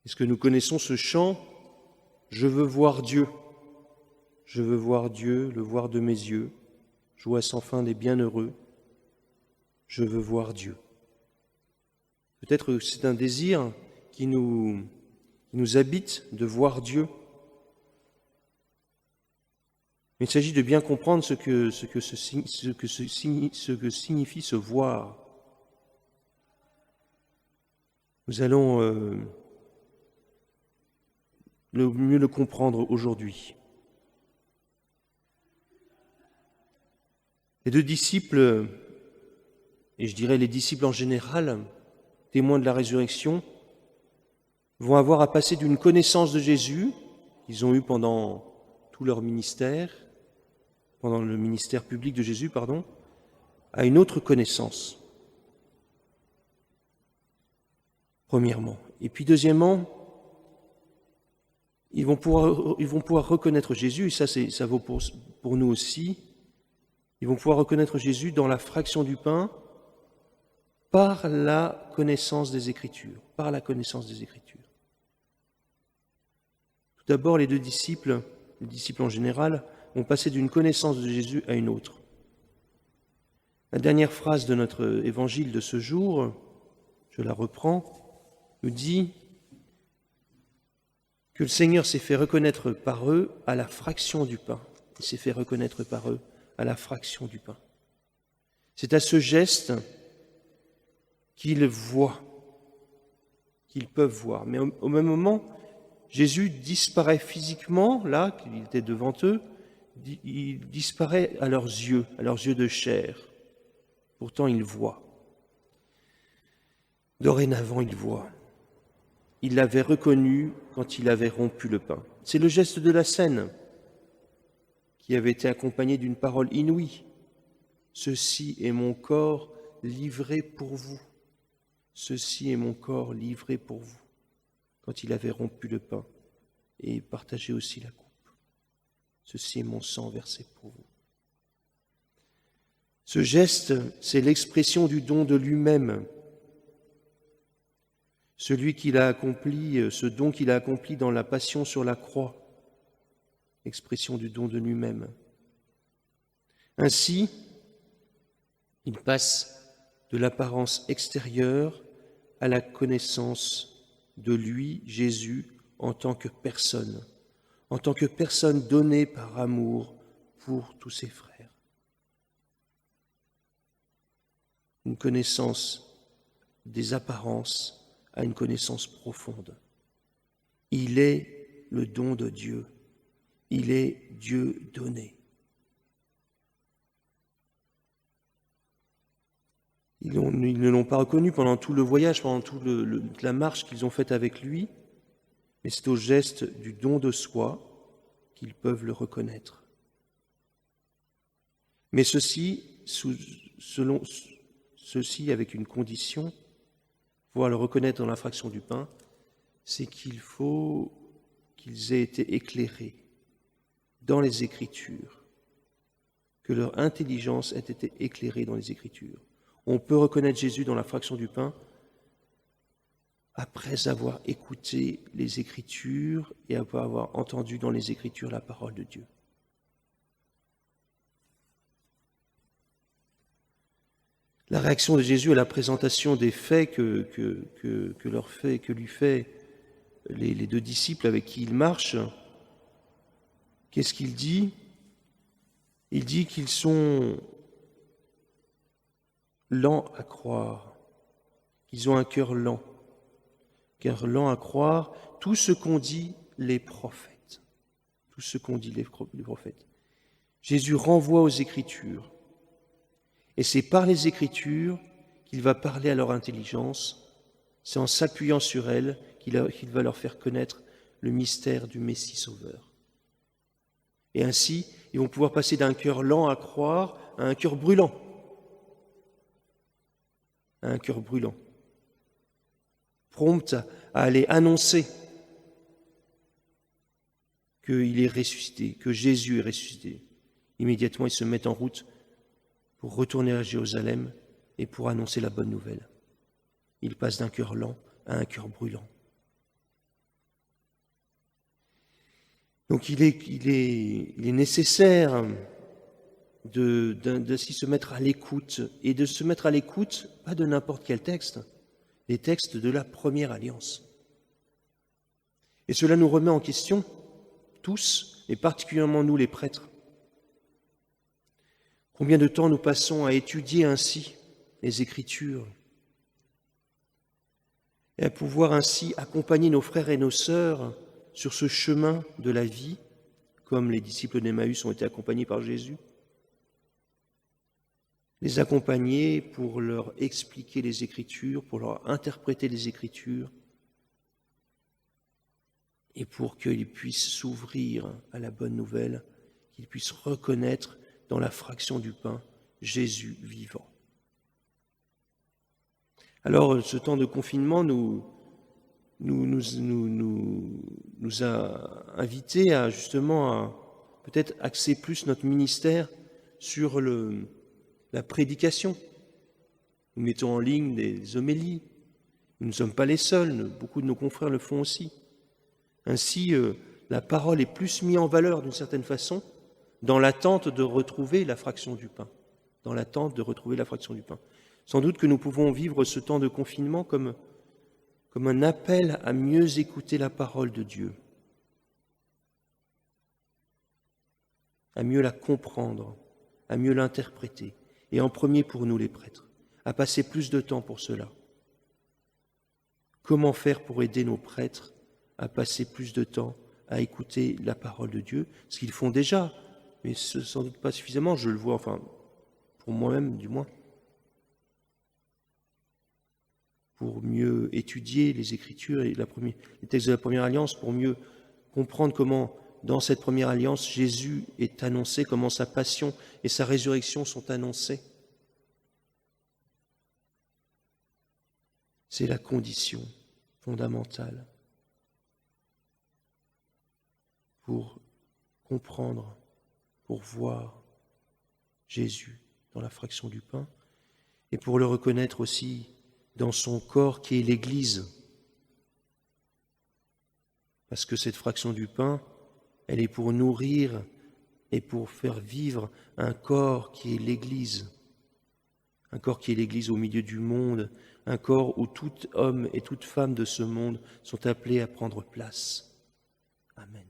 Est-ce que nous connaissons ce chant « Je veux voir Dieu ». Je veux voir Dieu, le voir de mes yeux, joie sans fin des bienheureux. Je veux voir Dieu. Peut-être que c'est un désir qui nous habite de voir Dieu. Mais il s'agit de bien comprendre ce que signifie ce voir. Nous allons mieux le comprendre aujourd'hui. Les deux disciples, et je dirais les disciples en général, témoins de la résurrection, vont avoir à passer d'une connaissance de Jésus qu'ils ont eue pendant tout leur ministère, pendant le ministère public de Jésus, à une autre connaissance. Premièrement. Et puis deuxièmement, ils vont pouvoir reconnaître Jésus, et ça vaut pour nous aussi. Ils vont pouvoir reconnaître Jésus dans la fraction du pain par la connaissance des Écritures, par la connaissance des Écritures. Tout d'abord, les deux disciples, les disciples en général, vont passer d'une connaissance de Jésus à une autre. La dernière phrase de notre évangile de ce jour, je la reprends, nous dit que le Seigneur s'est fait reconnaître par eux à la fraction du pain. Il s'est fait reconnaître par eux à la fraction du pain. C'est à ce geste qu'ils voient, qu'ils peuvent voir. Mais au même moment, Jésus disparaît physiquement, là, qu'il était devant eux, il disparaît à leurs yeux de chair. Pourtant, ils voient. Dorénavant, ils voient. Ils l'avaient reconnu quand il avait rompu le pain. C'est le geste de la scène qui avait été accompagné d'une parole inouïe. « Ceci est mon corps livré pour vous. Ceci est mon corps livré pour vous. » Quand il avait rompu le pain et partagé aussi la coupe. « Ceci est mon sang versé pour vous. » Ce geste, c'est l'expression du don de lui-même. Celui qu'il a accompli, ce don qu'il a accompli dans la passion sur la croix. Expression du don de lui-même. Ainsi, il passe de l'apparence extérieure à la connaissance de lui, Jésus, en tant que personne donnée par amour pour tous ses frères. Une connaissance des apparences à une connaissance profonde. Il est le don de Dieu. Il est Dieu donné. Ils ne l'ont pas reconnu pendant tout le voyage, pendant toute la marche qu'ils ont faite avec lui, mais c'est au geste du don de soi qu'ils peuvent le reconnaître. Mais ceci avec une condition, pouvoir le reconnaître dans la fraction du pain, c'est qu'il faut qu'ils aient été éclairés dans les Écritures, que leur intelligence ait été éclairée dans les Écritures. On peut reconnaître Jésus dans la fraction du pain après avoir écouté les Écritures et après avoir entendu dans les Écritures la parole de Dieu. La réaction de Jésus à la présentation des faits que lui fait les deux disciples avec qui il marche, qu'est-ce qu'il dit? Il dit qu'ils sont lents à croire, qu'ils ont un cœur lent à croire tout ce qu'ont dit les prophètes. Tout ce qu'ont dit les prophètes. Jésus renvoie aux Écritures. Et c'est par les Écritures qu'il va parler à leur intelligence. C'est en s'appuyant sur elles qu'il va leur faire connaître le mystère du Messie sauveur. Et ainsi, ils vont pouvoir passer d'un cœur lent à croire à un cœur brûlant. À un cœur brûlant. Prompt à aller annoncer qu'il est ressuscité, que Jésus est ressuscité. Immédiatement, ils se mettent en route pour retourner à Jérusalem et pour annoncer la bonne nouvelle. Ils passent d'un cœur lent à un cœur brûlant. Donc il est nécessaire d'ainsi se mettre à l'écoute, et de se mettre à l'écoute, pas de n'importe quel texte, les textes de la première alliance. Et cela nous remet en question, tous, et particulièrement nous les prêtres. Combien de temps nous passons à étudier ainsi les Écritures et à pouvoir ainsi accompagner nos frères et nos sœurs sur ce chemin de la vie, comme les disciples d'Emmaüs ont été accompagnés par Jésus. Les accompagner pour leur expliquer les Écritures, pour leur interpréter les Écritures, et pour qu'ils puissent s'ouvrir à la bonne nouvelle, qu'ils puissent reconnaître dans la fraction du pain Jésus vivant. Alors, ce temps de confinement nous a invités à justement peut-être axer plus notre ministère sur la prédication. Nous mettons en ligne des homélies. Nous ne sommes pas les seuls, beaucoup de nos confrères le font aussi. Ainsi, la parole est plus mise en valeur d'une certaine façon dans l'attente de retrouver la fraction du pain. Dans l'attente de retrouver la fraction du pain. Sans doute que nous pouvons vivre ce temps de confinement comme un appel à mieux écouter la parole de Dieu, à mieux la comprendre, à mieux l'interpréter, et en premier pour nous les prêtres, à passer plus de temps pour cela. Comment faire pour aider nos prêtres à passer plus de temps à écouter la parole de Dieu, ce qu'ils font déjà, mais sans doute pas suffisamment, je le vois, enfin, pour moi-même du moins, pour mieux étudier les Écritures et les textes de la Première Alliance, pour mieux comprendre comment, dans cette Première Alliance, Jésus est annoncé, comment sa passion et sa résurrection sont annoncées. C'est la condition fondamentale pour comprendre, pour voir Jésus dans la fraction du pain et pour le reconnaître aussi dans son corps qui est l'Église. Parce que cette fraction du pain, elle est pour nourrir et pour faire vivre un corps qui est l'Église. Un corps qui est l'Église au milieu du monde, un corps où tout homme et toute femme de ce monde sont appelés à prendre place. Amen.